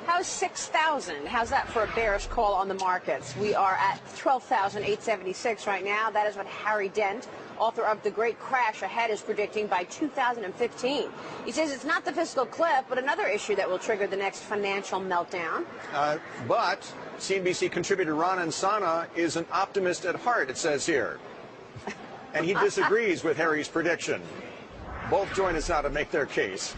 How's 6,000? How's that for a bearish call on the markets? We are at 12,876 right now. That is what Harry Dent, author of The Great Crash Ahead, is predicting by 2015. He says it's not the fiscal cliff, but another issue that will trigger the next financial meltdown. But CNBC contributor Ron Insana is an optimist at heart, it says here. And he disagrees with Harry's prediction. Both join us now to make their case.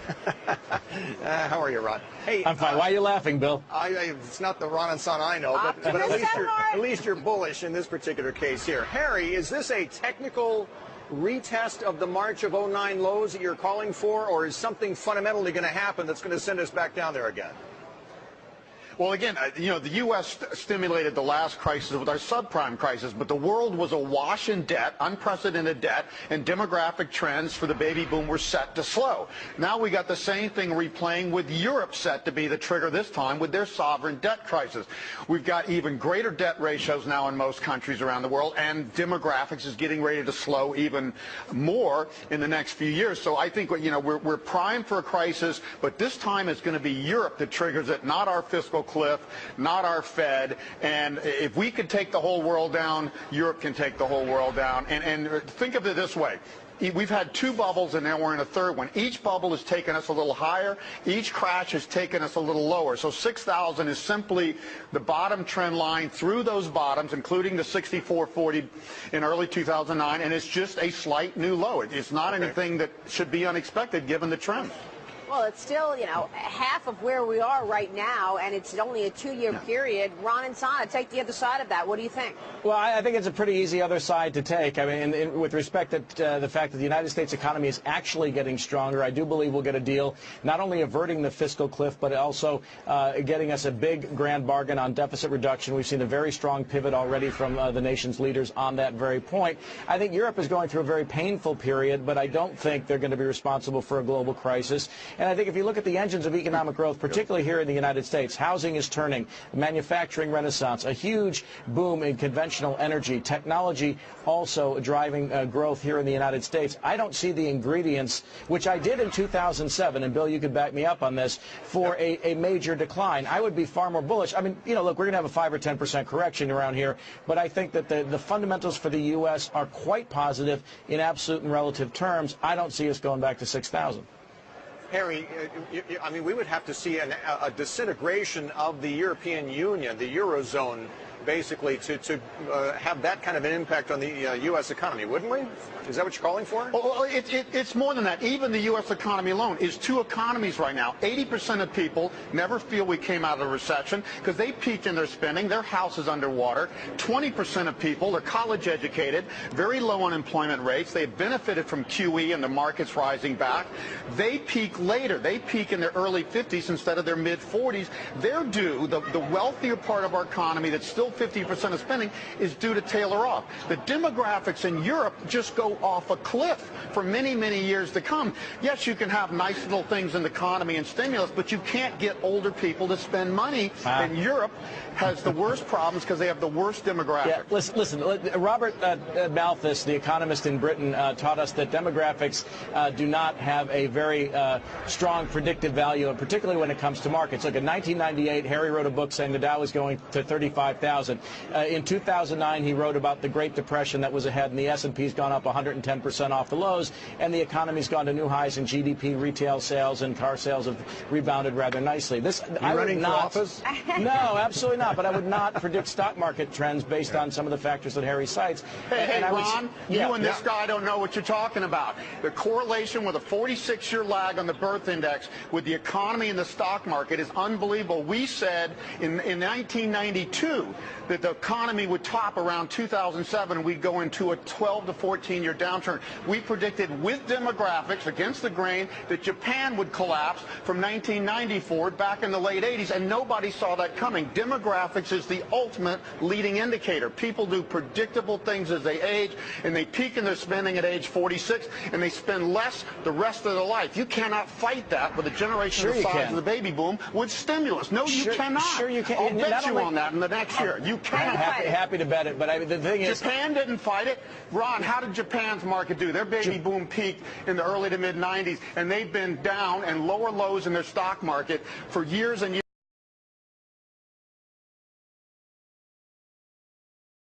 How are you, Ron? Hey, I'm fine. Why are you laughing, Bill? It's not the Ron Insana I know, but at least you're bullish in this particular case here. Harry, is this a technical retest of the March of '09 lows that you're calling for, or is something fundamentally going to happen that's going to send us back down there again? Well, again, the U.S. stimulated the last crisis with our subprime crisis, but the world was awash in debt, unprecedented debt, and demographic trends for the baby boom were set to slow. Now we got the same thing replaying with Europe set to be the trigger this time with their sovereign debt crisis. We've got even greater debt ratios now in most countries around the world, and demographics is getting ready to slow even more in the next few years. So I think we're primed for a crisis, but this time it's going to be Europe that triggers it, not our fiscal cliff, not our Fed. And if we could take the whole world down, Europe can take the whole world down. And think of it this way. We've had two bubbles, and now we're in a third one. Each bubble has taken us a little higher. Each crash has taken us a little lower. So 6,000 is simply the bottom trend line through those bottoms, including the 64.40 in early 2009, and it's just a slight new low. It's not anything that should be unexpected given the trend. Well, it's still, half of where we are right now, and it's only a two-year period. Ron Insana, take the other side of that. What do you think? Well, I think it's a pretty easy other side to take. I mean, with respect to the fact that the United States economy is actually getting stronger, I do believe we'll get a deal not only averting the fiscal cliff, but also getting us a big grand bargain on deficit reduction. We've seen a very strong pivot already from the nation's leaders on that very point. I think Europe is going through a very painful period, but I don't think they're going to be responsible for a global crisis. And I think if you look at the engines of economic growth, particularly here in the United States, housing is turning, manufacturing renaissance, a huge boom in conventional energy, technology also driving growth here in the United States. I don't see the ingredients, which I did in 2007, and Bill, you could back me up on this, for a major decline. I would be far more bullish. I mean, look, we're going to have a 5 or 10% correction around here, but I think that the fundamentals for the U.S. are quite positive in absolute and relative terms. I don't see us going back to 6,000. Harry, I mean, we would have to see a disintegration of the European Union, the Eurozone, basically, to have that kind of an impact on the U.S. economy, wouldn't we? Is that what you're calling for? Well, it's more than that. Even the U.S. economy alone is two economies right now. 80% of people never feel we came out of a recession because they peaked in their spending. Their house is underwater. 20% of people are college educated, very low unemployment rates. They've benefited from QE and the markets rising back. They peak later. They peak in their early 50s instead of their mid-40s. They're due, the wealthier part of our economy that's still 50% of spending is due to tailor off. The demographics in Europe just go off a cliff for many, many years to come. Yes, you can have nice little things in the economy and stimulus, but you can't get older people to spend money. And Europe has the worst problems because they have the worst demographics. Yeah, listen, Robert Malthus, the economist in Britain, taught us that demographics do not have a very strong predictive value, and particularly when it comes to markets. Look, in 1998, Harry wrote a book saying the Dow was going to 35,000. In 2009, he wrote about the Great Depression that was ahead, and the S&P's gone up 110% off the lows, and the economy's gone to new highs in GDP, retail sales, and car sales have rebounded rather nicely. I running for office? No, absolutely not. But I would not predict stock market trends based on some of the factors that Harry cites. Hey, Ron, you and this guy don't know what you're talking about. The correlation with a 46-year lag on the birth index with the economy and the stock market is unbelievable. We said in 1992 that the economy would top around 2007 and we'd go into a 12 to 14-year downturn. We predicted with demographics against the grain that Japan would collapse from 1990 forward back in the late 80s, and nobody saw that coming. Demographics is the ultimate leading indicator. People do predictable things as they age, and they peak in their spending at age 46, and they spend less the rest of their life. You cannot fight that with a generation the size of the baby boom with stimulus. No, you cannot. Sure you can. I'll bet you on that in the next year. You cannot. Happy to bet it, but the thing is, Japan didn't fight it. Ron, how did Japan's market do? Their baby boom peaked in the early to mid-90s, and they've been down and lower lows in their stock market for years and years.